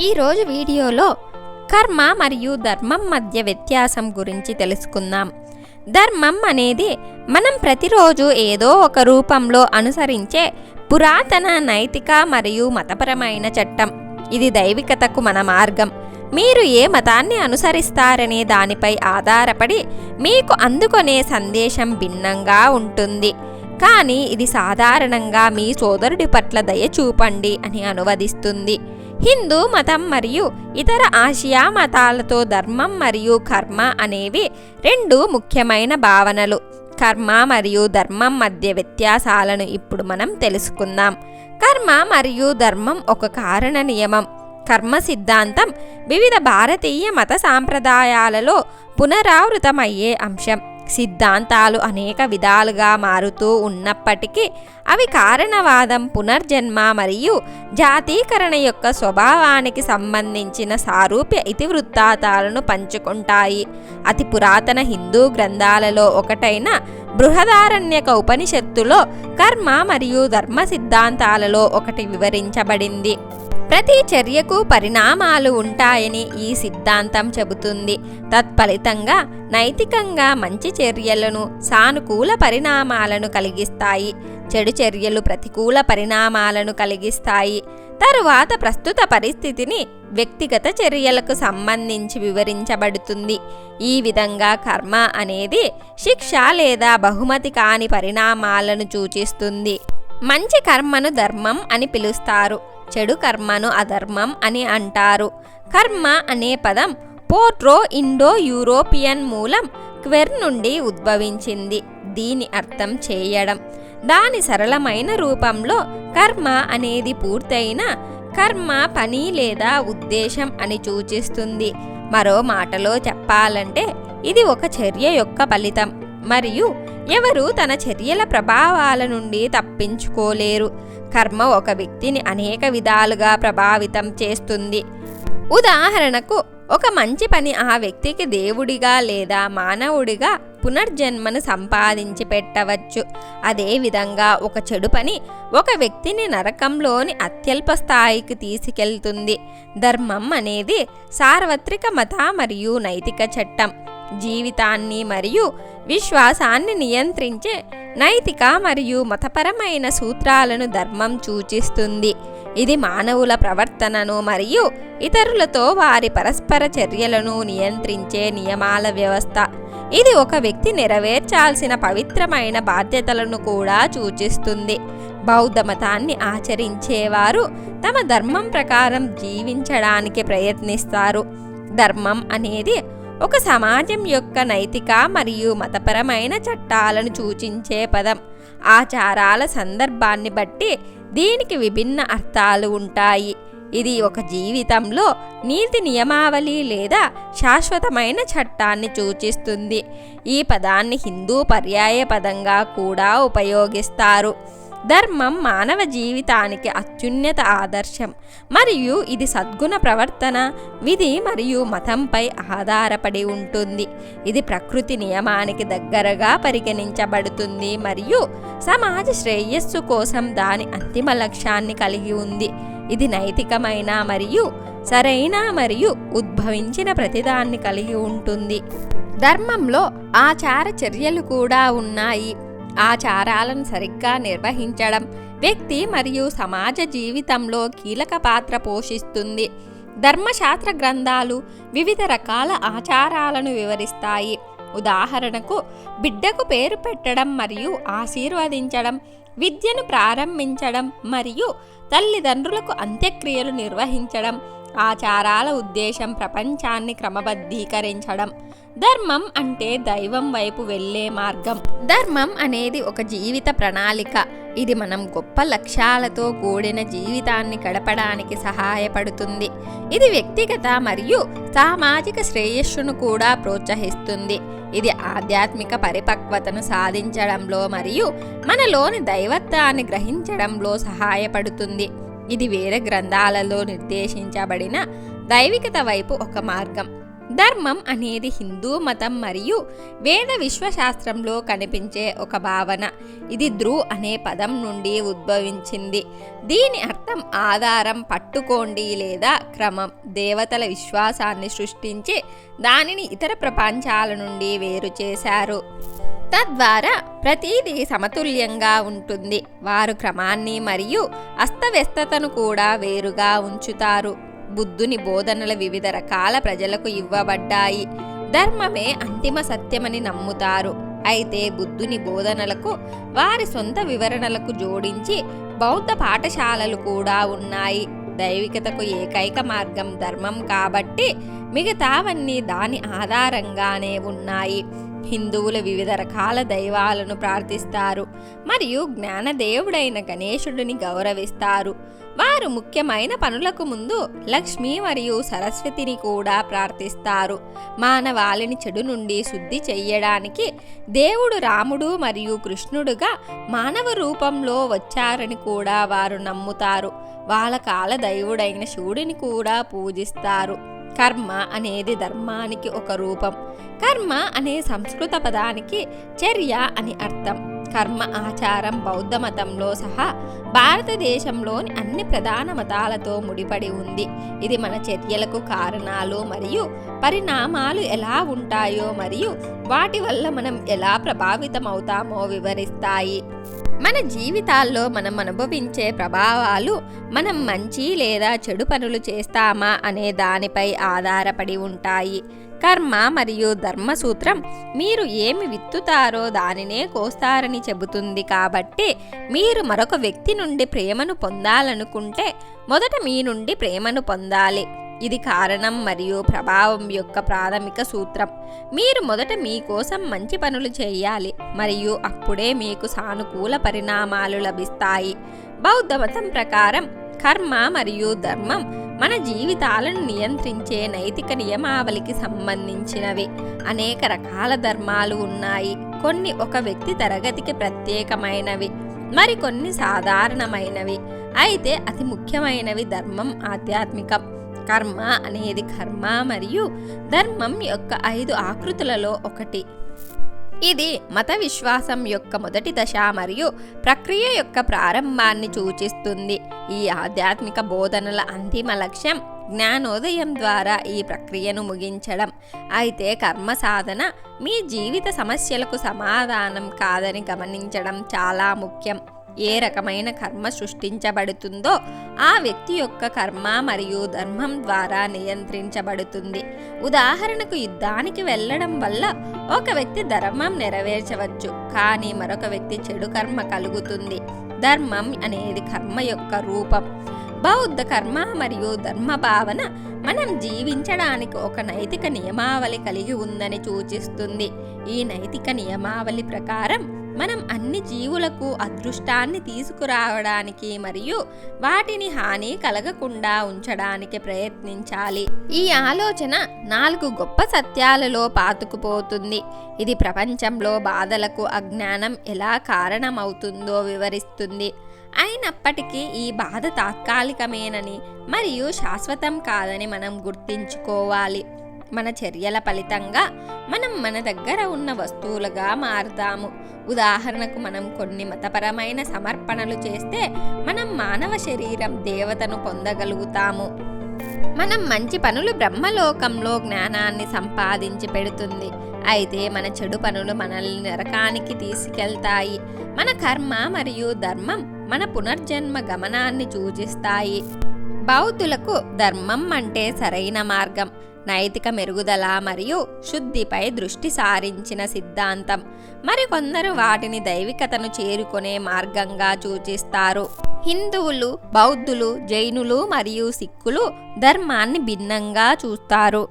ఈరోజు వీడియోలో కర్మ మరియు ధర్మం మధ్య వ్యత్యాసం గురించి తెలుసుకుందాం. ధర్మం అనేది మనం ప్రతిరోజు ఏదో ఒక రూపంలో అనుసరించే పురాతన నైతిక మరియు మతపరమైన చట్టం. ఇది దైవికతకు మన మార్గం. మీరు ఏ మతాన్ని అనుసరిస్తారనే దానిపై ఆధారపడి మీకు అందుకునే సందేశం భిన్నంగా ఉంటుంది. కానీ ఇది సాధారణంగా మీ సోదరుడి పట్ల దయ చూపండి అని అనువదిస్తుంది. హిందూ మతం మరియు ఇతర ఆసియా మతాలతో ధర్మం మరియు కర్మ అనేవి రెండు ముఖ్యమైన భావనలు. కర్మ మరియు ధర్మం మధ్య వ్యత్యాసాలను ఇప్పుడు మనం తెలుసుకుందాం. కర్మ మరియు ధర్మం ఒక కారణ నియమం. కర్మ సిద్ధాంతం వివిధ భారతీయ మత సాంప్రదాయాలలో పునరావృతమయ్యే అంశం. సిద్ధాంతాలు అనేక విధాలుగా మారుతూ ఉన్నప్పటికీ అవి కారణవాదం, పునర్జన్మ మరియు జాతీకరణ యొక్క స్వభావానికి సంబంధించిన సారూప్య ఇతివృత్తాలను పంచుకుంటాయి. అతి పురాతన హిందూ గ్రంథాలలో ఒకటైన బృహదారణ్యక ఉపనిషత్తులో కర్మ మరియు ధర్మ సిద్ధాంతాలలో ఒకటి వివరించబడింది. ప్రతి చర్యకు పరిణామాలు ఉంటాయని ఈ సిద్ధాంతం చెబుతుంది. తత్ఫలితంగా నైతికంగా మంచి చర్యలను సానుకూల పరిణామాలను కలిగిస్తాయి, చెడు చర్యలు ప్రతికూల పరిణామాలను కలిగిస్తాయి. తరువాత ప్రస్తుత పరిస్థితిని వ్యక్తిగత చర్యలకు సంబంధించి వివరించబడుతుంది. ఈ విధంగా కర్మ అనేది శిక్ష లేదా బహుమతి కాని పరిణామాలను సూచిస్తుంది. మంచి కర్మను ధర్మం అని పిలుస్తారు, చెడు కర్మను అధర్మం అని అంటారు. కర్మ అనే పదం పోర్ట్రో ఇండో యూరోపియన్ మూలం క్వెర్ నుండి ఉద్భవించింది. దీని అర్థం చేయడం. దాని సరళమైన రూపంలో కర్మ అనేది పూర్తయిన కర్మ, పని లేదా ఉద్దేశం అని సూచిస్తుంది. మరో మాటలో చెప్పాలంటే ఇది ఒక చర్య యొక్క ఫలితం మరియు ఎవరు తన చర్యల ప్రభావాల నుండి తప్పించుకోలేరు. కర్మ ఒక వ్యక్తిని అనేక విధాలుగా ప్రభావితం చేస్తుంది. ఉదాహరణకు, ఒక మంచి పని ఆ వ్యక్తికి దేవుడిగా లేదా మానవుడిగా పునర్జన్మను సంపాదించి పెట్టవచ్చు. అదేవిధంగా ఒక చెడు పని ఒక వ్యక్తిని నరకంలోని అత్యల్ప స్థాయికి తీసుకెళ్తుంది. ధర్మం అనేది సార్వత్రిక మత మరియు నైతిక చట్టం. జీవితాన్ని మరియు విశ్వాసాన్ని నియంత్రించే నైతిక మరియు మతపరమైన సూత్రాలను ధర్మం సూచిస్తుంది. ఇది మానవుల ప్రవర్తనను మరియు ఇతరులతో వారి పరస్పర చర్యలను నియంత్రించే నియమాల వ్యవస్థ. ఇది ఒక వ్యక్తి నెరవేర్చాల్సిన పవిత్రమైన బాధ్యతలను కూడా సూచిస్తుంది. బౌద్ధ మతాన్ని ఆచరించేవారు తమ ధర్మం ప్రకారం జీవించడానికి ప్రయత్నిస్తారు. ధర్మం అనేది ఒక సమాజం యొక్క నైతిక మరియు మతపరమైన చట్టాలను సూచించే పదం. ఆచారాల సందర్భాన్ని బట్టి దీనికి విభిన్న అర్థాలు ఉంటాయి. ఇది ఒక జీవితంలో నీతి నియమావళి లేదా శాశ్వతమైన చట్టాన్ని సూచిస్తుంది. ఈ పదాన్ని హిందూ పర్యాయ పదంగా కూడా ఉపయోగిస్తారు. ధర్మం మానవ జీవితానికి అత్యున్నత ఆదర్శం మరియు ఇది సద్గుణ ప్రవర్తన, విధి మరియు మతంపై ఆధారపడి ఉంటుంది. ఇది ప్రకృతి నియమానికి దగ్గరగా పరిగణించబడుతుంది మరియు సమాజ శ్రేయస్సు కోసం దాని అంతిమ లక్ష్యాన్ని కలిగి ఉంది. ఇది నైతికమైన మరియు సరైన మరియు ఉద్భవించిన ప్రతిదాన్ని కలిగి ఉంటుంది. ధర్మంలో ఆచార చర్యలు కూడా ఉన్నాయి. ఆచారాలను సరిగ్గా నిర్వహించడం వ్యక్తి మరియు సమాజ జీవితంలో కీలక పాత్ర పోషిస్తుంది. ధర్మశాస్త్ర గ్రంథాలు వివిధ రకాల ఆచారాలను వివరిస్తాయి. ఉదాహరణకు, బిడ్డకు పేరు పెట్టడం మరియు ఆశీర్వదించడం, విద్యను ప్రారంభించడం మరియు తల్లిదండ్రులకు అంత్యక్రియలు నిర్వహించడం. ఆచారాల ఉద్దేశం ప్రపంచాన్ని క్రమబద్ధీకరించడం. ధర్మం అంటే దైవం వైపు వెళ్ళే మార్గం. ధర్మం అనేది ఒక జీవిత ప్రణాళిక. ఇది మనం గొప్ప లక్ష్యాలతో కూడిన జీవితాన్ని గడపడానికి సహాయపడుతుంది. ఇది వ్యక్తిగత మరియు సామాజిక శ్రేయస్సును కూడా ప్రోత్సహిస్తుంది. ఇది ఆధ్యాత్మిక పరిపక్వతను సాధించడంలో మరియు మనలోని దైవత్వాన్ని గ్రహించడంలో సహాయపడుతుంది. ఇది వేరే గ్రంథాలలో నిర్దేశించబడిన దైవికత వైపు ఒక మార్గం. ధర్మం అనేది హిందూ మతం మరియు వేద విశ్వశాస్త్రంలో కనిపించే ఒక భావన. ఇది ధ్రువ్ అనే పదం నుండి ఉద్భవించింది. దీని అర్థం ఆధారం, పట్టుకోండి లేదా క్రమం. దేవతల విశ్వాసాన్ని సృష్టించి దానిని ఇతర ప్రపంచాల నుండి వేరు చేశారు. తద్వారా ప్రతిదీ సమతుల్యంగా ఉంటుంది. వారు క్రమాన్ని మరియు అస్తవ్యస్తతను కూడా వేరుగా ఉంచుతారు. బుద్ధుని బోధనల వివిధ రకాల ప్రజలకు ఇవ్వబడ్డాయి. ధర్మమే అంతిమ సత్యమని నమ్ముతారు. అయితే బుద్ధుని బోధనలకు వారి సొంత వివరణలకు జోడించి బౌద్ధ పాఠశాలలు కూడా ఉన్నాయి. దైవికతకు ఏకైక మార్గం ధర్మం కాబట్టి మిగతావన్నీ దాని ఆధారంగానే ఉన్నాయి. హిందువులు వివిధ రకాల దైవాలను ప్రార్థిస్తారు మరియు జ్ఞానదేవుడైన గణేశుడిని గౌరవిస్తారు. వారు ముఖ్యమైన పనులకు ముందు లక్ష్మి మరియు సరస్వతిని కూడా ప్రార్థిస్తారు. మానవాళిని చెడు నుండి శుద్ధి చెయ్యడానికి దేవుడు రాముడు మరియు కృష్ణుడుగా మానవ రూపంలో వచ్చారని కూడా వారు నమ్ముతారు. వాళ్ళ కాల దైవుడైన శివుడిని కూడా పూజిస్తారు. కర్మ అనేది ధర్మానికి ఒక రూపం. కర్మ అనే సంస్కృత పదానికి చర్య అని అర్థం. కర్మ ఆచారం బౌద్ధ మతంలో సహా భారతదేశంలోని అన్ని ప్రధాన మతాలతో ముడిపడి ఉంది. ఇది మన చర్యలకు కారణాలు మరియు పరిణామాలు ఎలా ఉంటాయో మరియు వాటి వల్ల మనం ఎలా ప్రభావితమవుతామో వివరిస్తాయి. మన జీవితాల్లో మనం అనుభవించే ప్రభావాలు మనం మంచి లేదా చెడు పనులు చేస్తామా అనే దానిపై ఆధారపడి ఉంటాయి. కర్మ మరియు ధర్మసూత్రం మీరు ఏమి విత్తుతారో దానినే కోస్తారని చెబుతుంది. కాబట్టి మీరు మరొక వ్యక్తి నుండి ప్రేమను పొందాలనుకుంటే మొదట మీ నుండి ప్రేమను పొందాలి. ఇది కారణం మరియు ప్రభావం యొక్క ప్రాథమిక సూత్రం. మీరు మొదట మీకోసం మంచి పనులు చేయాలి మరియు అప్పుడే మీకు సానుకూల పరిణామాలు లభిస్తాయి. బౌద్ధ మతం ప్రకారం కర్మ మరియు ధర్మం మన జీవితాలను నియంత్రించే నైతిక నియమావళికి సంబంధించినవి. అనేక రకాల ధర్మాలు ఉన్నాయి. కొన్ని ఒక వ్యక్తి తరగతికి ప్రత్యేకమైనవి, మరికొన్ని సాధారణమైనవి. అయితే అతి ముఖ్యమైనవి ధర్మం, ఆధ్యాత్మికం. కర్మ అనేది కర్మ మరియు ధర్మం యొక్క 5 ఆకృతులలో ఒకటి. ఇది మత విశ్వాసం యొక్క మొదటి దశ మరియు ప్రక్రియ యొక్క ప్రారంభాన్ని సూచిస్తుంది. ఈ ఆధ్యాత్మిక బోధనల అంతిమ లక్ష్యం జ్ఞానోదయం ద్వారా ఈ ప్రక్రియను ముగించడం. అయితే కర్మ సాధన మీ జీవిత సమస్యలకు సమాధానం కాదని గమనించడం చాలా ముఖ్యం. ఏ రకమైన కర్మ సృష్టించబడుతుందో ఆ వ్యక్తి యొక్క కర్మ మరియు ధర్మం ద్వారా నియంత్రించబడుతుంది. ఉదాహరణకు యుద్ధానికి వెళ్ళడం వల్ల ఒక వ్యక్తి ధర్మం నెరవేర్చవచ్చు, కానీ మరొక వ్యక్తి చెడు కర్మ కలుగుతుంది. ధర్మం అనేది కర్మ యొక్క రూపం. బౌద్ధ కర్మ మరియు ధర్మ భావన మనం జీవించడానికి ఒక నైతిక నియమావళి కలిగి ఉందని సూచిస్తుంది. ఈ నైతిక నియమావళి ప్రకారం మనం అన్ని జీవులకు అదృష్టాన్ని తీసుకురావడానికి మరియు వాటిని హాని కలగకుండా ఉంచడానికి ప్రయత్నించాలి. ఈ ఆలోచన 4 గొప్ప సత్యాలలో పాతుకుపోతుంది. ఇది ప్రపంచంలో బాధలకు అజ్ఞానం ఎలా కారణమవుతుందో వివరిస్తుంది. అయినప్పటికీ ఈ బాధ తాత్కాలికమేనని మరియు శాశ్వతం కాదని మనం గుర్తించుకోవాలి. మన చర్యల ఫలితంగా మనం మన దగ్గర ఉన్న వస్తువులుగా మారుతాము. ఉదాహరణకు మనం కొన్ని మతపరమైన సమర్పణలు చేస్తే మనం మానవ శరీరం దేవతను పొందగలుగుతాము. మనం మంచి పనులు బ్రహ్మలోకంలో జ్ఞానాన్ని సంపాదించి పెడుతుంది. అయితే మన చెడు పనులు మనల్ని నరకానికి తీసుకెళ్తాయి. మన కర్మ మరియు ధర్మం మన పునర్జన్మ గమనాన్ని సూచిస్తాయి. బౌద్ధులకు ధర్మం అంటే సరైన మార్గం, నైతిక మెరుగుదల మరియు శుద్ధిపై దృష్టి సారించిన సిద్ధాంతం. మరికొందరు వాటిని దైవికతను చేరుకునే మార్గంగా సూచిస్తారు. హిందువులు, బౌద్ధులు, జైనులు మరియు సిక్కులు ధర్మాన్ని భిన్నంగా చూస్తారు.